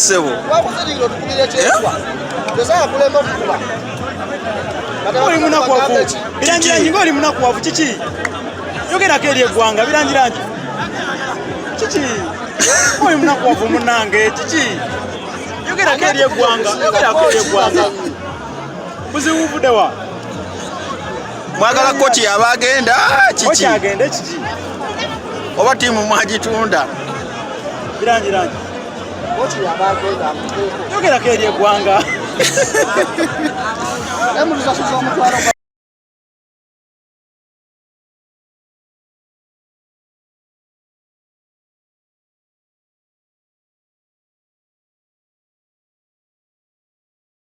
Sebo. Oli munakuwavu. Birangira nyingo oli munakuwavu kiki? Yogera keri eggwanga birangira nti. Kiki? Oli munakuwavu munange kiki? Yogera keri eggwanga, yogera keri eggwanga. Buziwuvude wa? Mwagala kochi abagenda kiki? Kochi agende kiki? Oba timu mwagitunda. Birangira nti. Yogera keri eggwanga.